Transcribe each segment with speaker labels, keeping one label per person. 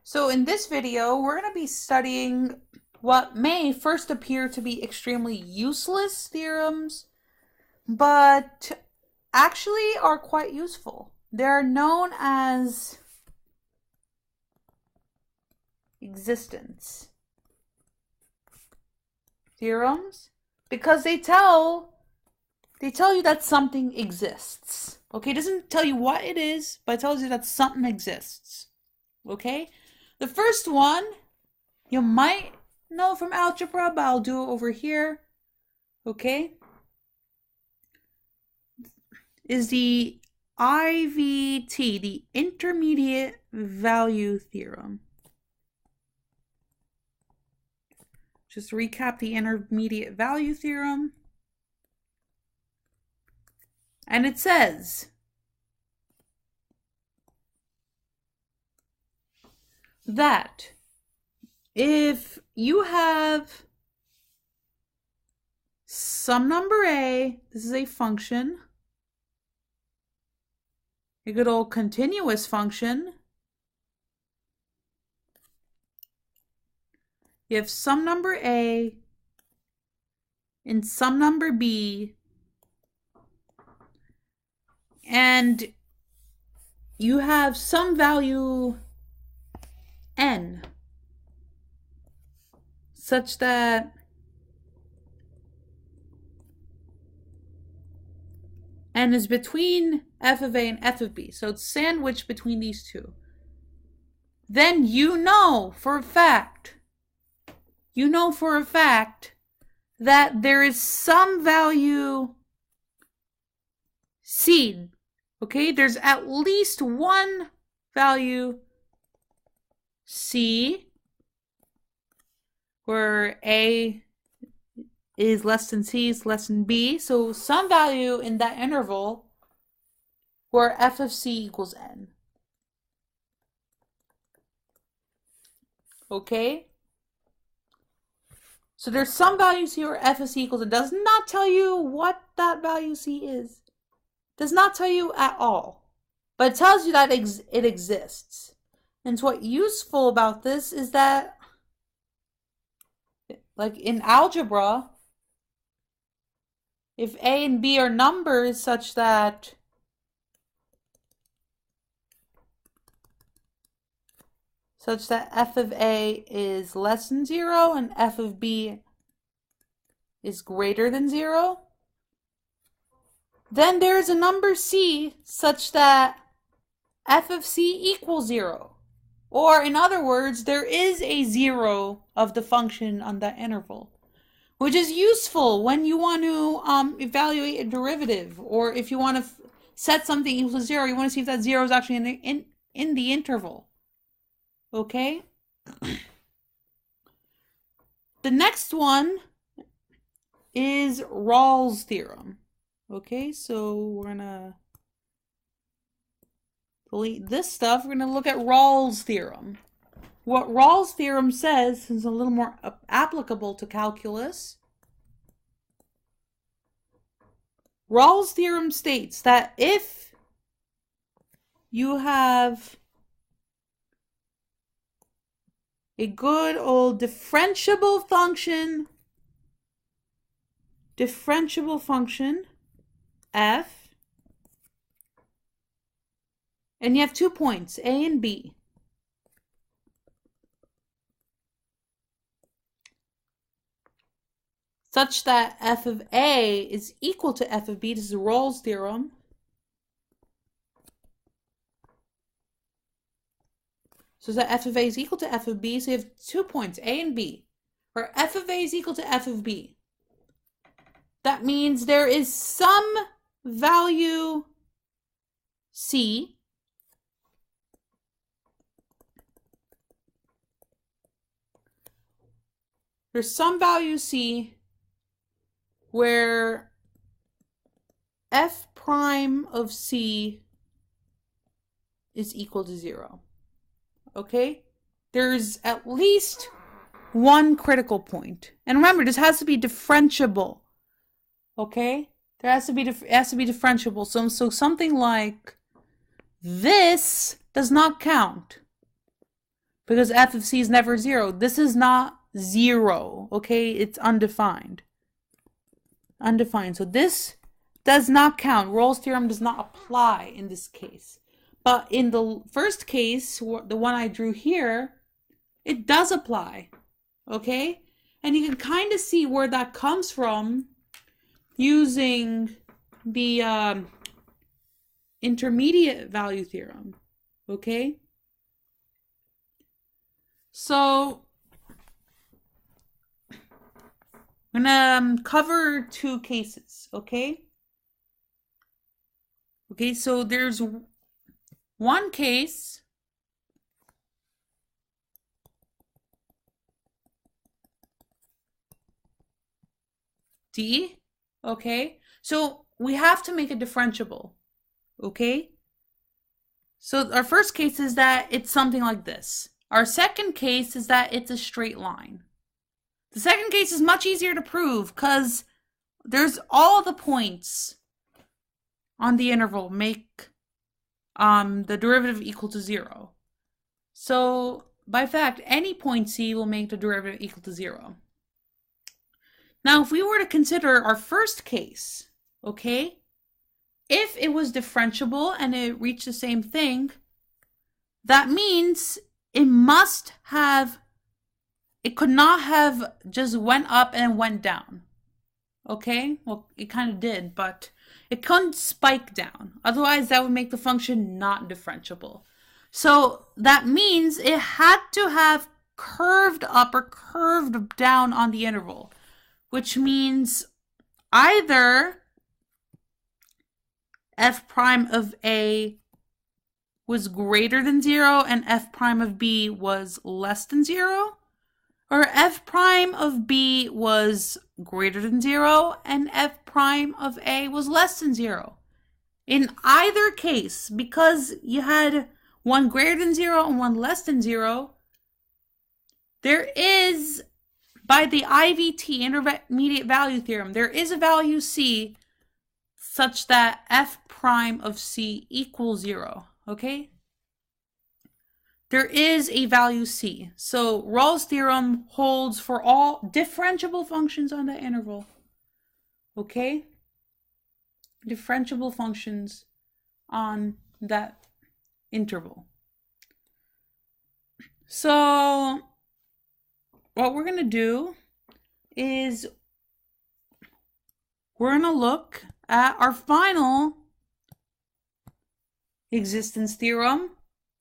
Speaker 1: So in this video, we're going to be studying what may first appear to be extremely useless theorems, but actually are quite useful. They're known as existence theorems because they tell you that something exists. Okay, it doesn't tell you what it is, but it tells you that something exists. Okay? The first one you might know from algebra, but I'll do it over here. Okay? Is the IVT, the Intermediate Value Theorem. Just to recap the Intermediate Value Theorem. And it says that if you have some number A, this is a function, a good old continuous function. You have some number A and some number B, and you have some value n such that n is between f of A and f of B. So it's sandwiched between these two. Then you know for a fact that there is some value C. Okay, there's at least one value C where A is less than C is less than B. So some value in that interval where f of C equals n. Okay? So there's some value C where f of C equals n. It does not tell you what that value C is. Does not tell you at all. But it tells you that it exists. And so what's useful about this is that, like in algebra, if A and B are numbers such that f of A is less than 0 and f of B is greater than 0, then there is a number C such that f of C equals 0. Or in other words, there is a 0 of the function on that interval, which is useful when you want to evaluate a derivative, or if you want to set something equal to 0, you want to see if that 0 is actually in the interval. Okay? The next one is Rawls Theorem. Okay, so we're going to delete this stuff. We're going to look at Rawls Theorem. What Rawls Theorem says is a little more applicable to calculus. Rawls Theorem states that if you have a good old differentiable function f, and you have 2 points, A and B. Such that f of A is equal to f of B. This is Rawls Theorem. So that f of A is equal to f of B. So you have 2 points, A and B, where f of A is equal to f of B. That means there is some value C where f prime of C is equal to 0. Okay? There's at least one critical point. And remember, this has to be differentiable. Okay? It has to be differentiable. So something like this does not count because f of c is never 0. This is not 0, okay? It's undefined. Undefined. So this does not count. Rawls theorem does not apply in this case. But in the first case, the one I drew here, it does apply, okay? And you can kind of see where that comes from using the Intermediate Value Theorem, okay? So I'm gonna cover two cases, okay? Okay, so there's one case D, okay? So we have to make a differentiable, okay? So our first case is that it's something like this. Our second case is that it's a straight line. The second case is much easier to prove because there's all the points on the interval make the derivative equal to 0. So by fact, any point C will make the derivative equal to 0. Now, if we were to consider our first case, okay, if it was differentiable and it reached the same thing, that means it must have, it could not have just went up and went down, okay? Well, it kind of did, but it couldn't spike down. Otherwise, that would make the function not differentiable. So that means it had to have curved up or curved down on the interval, which means either f prime of A was greater than 0 and f prime of B was less than 0, or f prime of B was greater than 0 and f prime of A was less than 0. In either case, because you had one greater than 0 and one less than 0, there is, by the IVT, Intermediate Value Theorem, there is a value C such that f prime of C equals 0, okay? There is a value C. So Rawls Theorem holds for all differentiable functions on that interval, okay? Differentiable functions on that interval. So what we're going to do is we're going to look at our final existence theorem.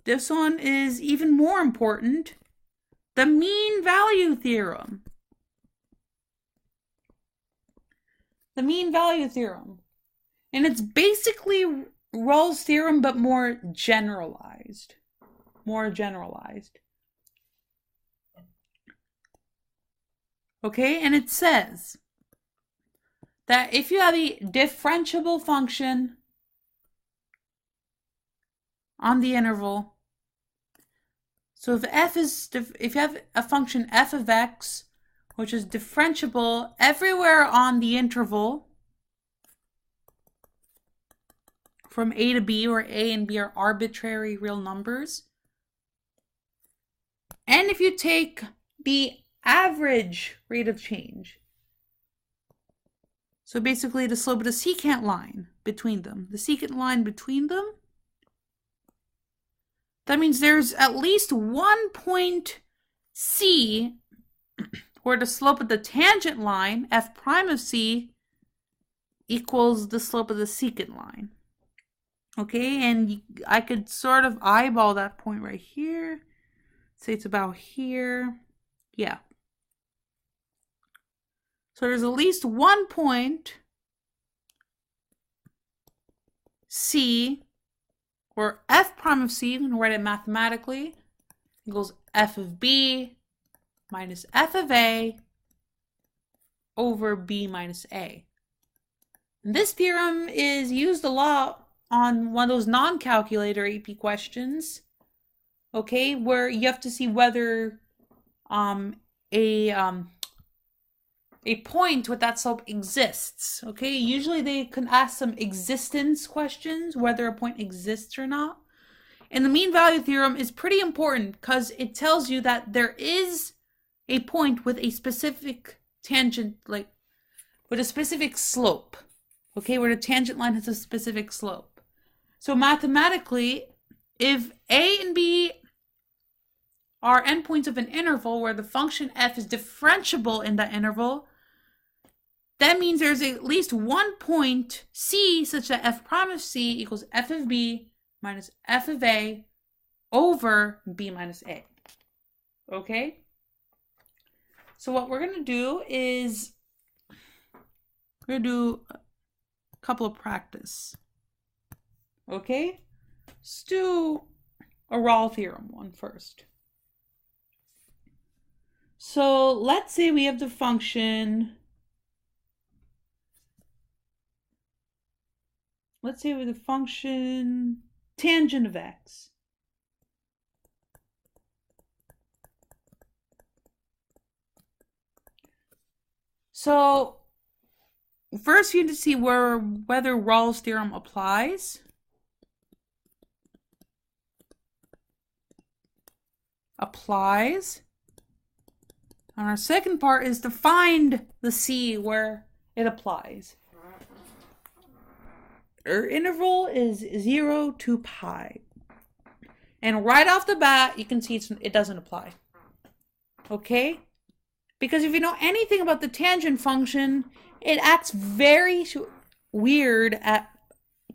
Speaker 1: This one is even more important, the mean value theorem. The mean value theorem. And it's basically Rawls theorem, but more generalized. More generalized. Okay, and it says that if you have a differentiable function on the interval, so if you have a function f of x, which is differentiable everywhere on the interval from a to b, where a and b are arbitrary real numbers, and if you take the average rate of change, so basically the slope of the secant line between them, that means there's at least one point C where the slope of the tangent line, f prime of C, equals the slope of the secant line. Okay, and I could sort of eyeball that point right here. Say it's about here. Yeah. So there's at least one point C where f prime of C, you can write it mathematically, equals f of B minus f of A over B minus A. And this theorem is used a lot on one of those non-calculator AP questions, okay, where you have to see whether a point with that slope exists, okay? Usually they can ask some existence questions, whether a point exists or not. And the mean value theorem is pretty important because it tells you that there is a point with a specific tangent, like with a specific slope, okay, where the tangent line has a specific slope. So mathematically, if A and B are endpoints of an interval where the function f is differentiable in that interval, that means there's at least one point C such that f prime of C equals f of B minus f of A over B minus A. Okay? So what we're going to do is we're going to do a couple of practice. Okay? Let's do a Rawls theorem one first. So let's say we have the function, tangent of x. So first you need to see whether Rawls theorem applies. And our second part is to find the C where it applies. Our interval is 0 to pi. And right off the bat, you can see it doesn't apply. Okay? Because if you know anything about the tangent function, it acts very weird at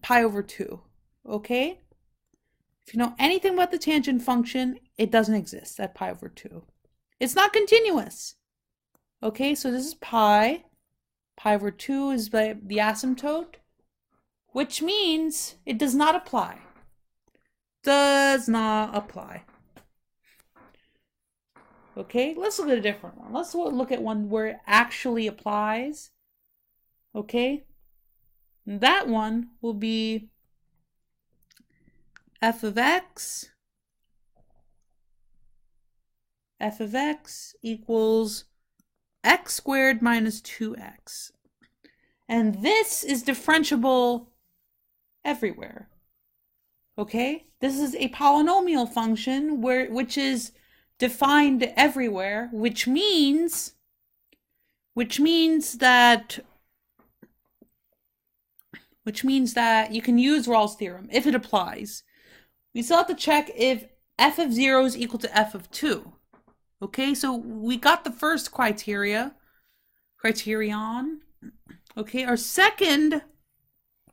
Speaker 1: pi over 2. Okay? If you know anything about the tangent function, it doesn't exist at pi over 2. It's not continuous. Okay, so this is pi. Pi over 2 is the asymptote, which means it does not apply. Does not apply. Okay, let's look at a different one. Let's look at one where it actually applies. Okay, and that one will be f of x equals x squared minus 2x. And this is differentiable everywhere. Okay? This is a polynomial function which is defined everywhere, which means that you can use Rawls theorem if it applies. We still have to check if f of 0 is equal to f of 2. Okay, so we got the first criterion. Okay, our second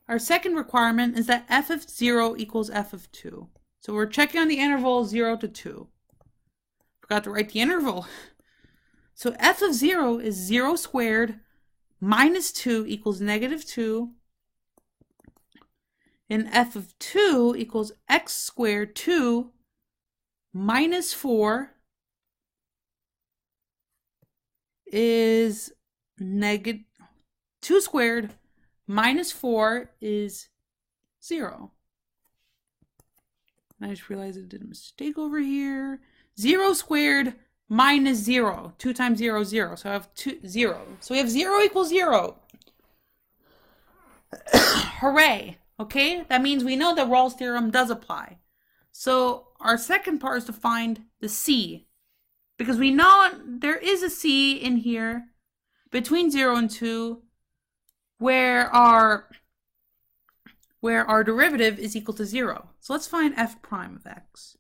Speaker 1: requirement is that f of 0 equals f of 2. So we're checking on the interval 0 to 2. Forgot to write the interval. So f of 0 is 0 squared minus 2 equals negative 2. And f of 2 equals x squared 2 minus 4 is negative 2 squared minus 4 is 0. And I just realized I did a mistake over here. 0 squared minus 0. 2 times 0 is 0. So I have 0. So we have 0 equals 0. Hooray. Okay? That means we know that Rawls theorem does apply. So our second part is to find the C. Because we know there is a C in here between 0 and 2 where our derivative is equal to 0. So let's find f prime of x.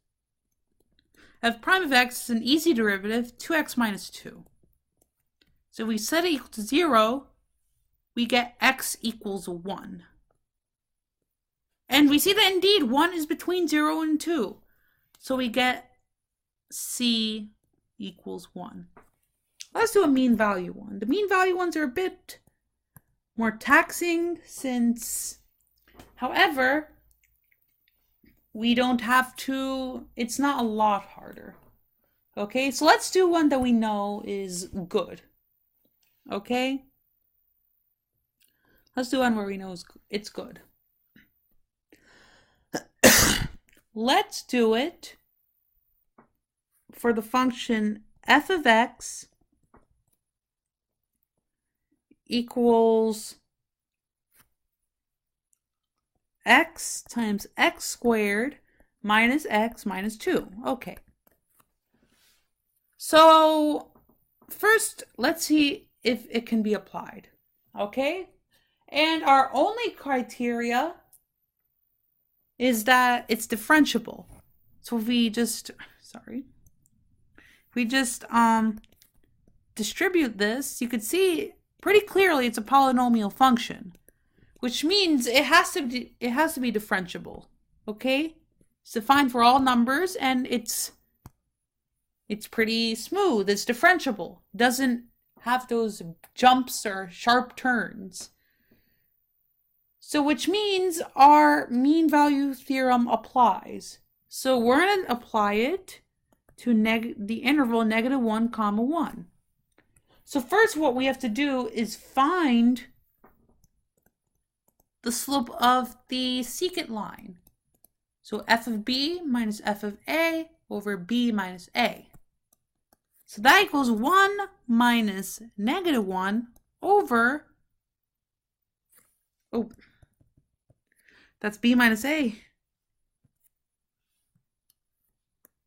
Speaker 1: F prime of x is an easy derivative, 2x minus 2. So if we set it equal to 0, we get x equals 1. And we see that indeed 1 is between 0 and 2. So we get C equals 1. Let's do a mean value one. The mean value ones are a bit more taxing however, we don't have to, it's not a lot harder. Okay, so let's do one that we know is good. Okay? Let's do one where we know it's good. Let's do it for the function f of x equals x times x squared minus x minus 2. Okay. So first, let's see if it can be applied. Okay? And our only criteria is that it's differentiable. So if we just, distribute this, you could see pretty clearly it's a polynomial function, which means it has to be differentiable. Okay? It's defined for all numbers, and it's pretty smooth. It's differentiable. Doesn't have those jumps or sharp turns. So which means our mean value theorem applies. So we're going to apply it to the interval -1, 1. So first what we have to do is find the slope of the secant line. So f of b minus f of a over b minus a. So that equals 1 minus -1 over, that's b minus a.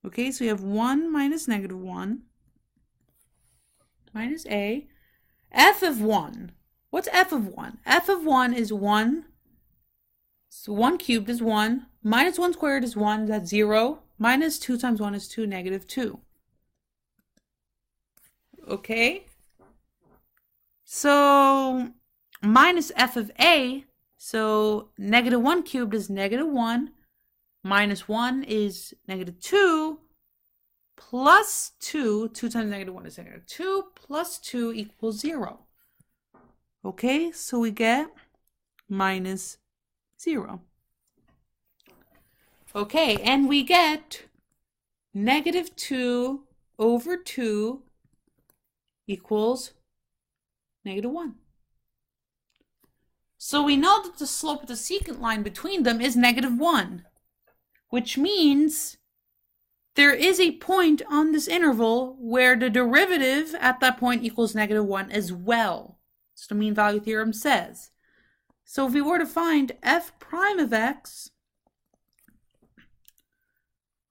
Speaker 1: Okay, so you have 1 minus -1 minus a. F of 1. What's f of 1? F of 1 is 1. So 1 cubed is 1. Minus 1 squared is 1. That's 0. Minus 2 times 1 is 2, -2. Okay? So minus f of a. So -1 cubed is -1. Minus 1 is -2. Plus 2. 2 times -1 is -2. Plus 2 equals 0. Okay, so we get minus 0. Okay, and we get -2 over 2 equals -1. So we know that the slope of the secant line between them is -1, which means there is a point on this interval where the derivative at that point equals -1 as well. So the mean value theorem says. So if we were to find f prime of x,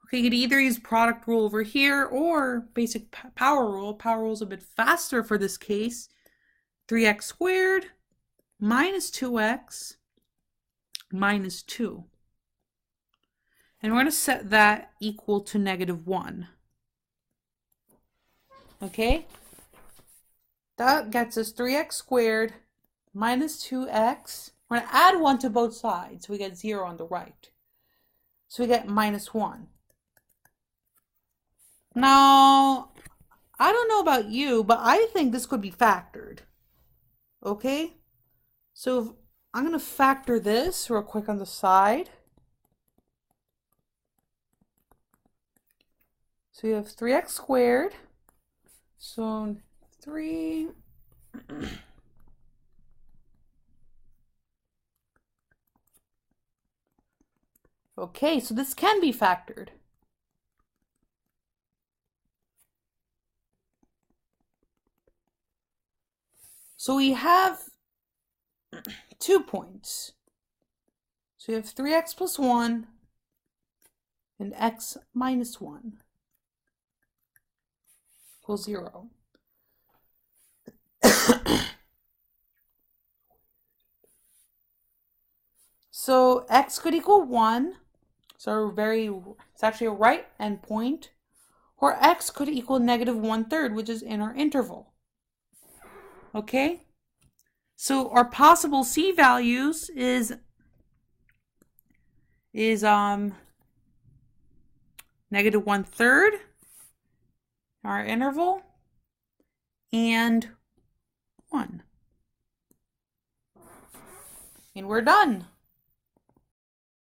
Speaker 1: okay, you could either use product rule over here or basic power rule. Power rule is a bit faster for this case. 3x squared minus 2x minus 2. And we're going to set that equal to -1. Okay? That gets us 3x squared minus 2x. We're going to add 1 to both sides, so we get 0 on the right. So we get -1. Now, I don't know about you, but I think this could be factored. Okay? So I'm going to factor this real quick on the side. So you have 3x squared. So 3. Okay, so this can be factored. So we have 2 points. So we have 3x plus 1 and x minus 1 equals 0. So x could equal 1. So it's actually a right endpoint. Or x could equal -1/3, which is in our interval. Okay? So our possible c values is -1/3, our interval, and 1. And we're done.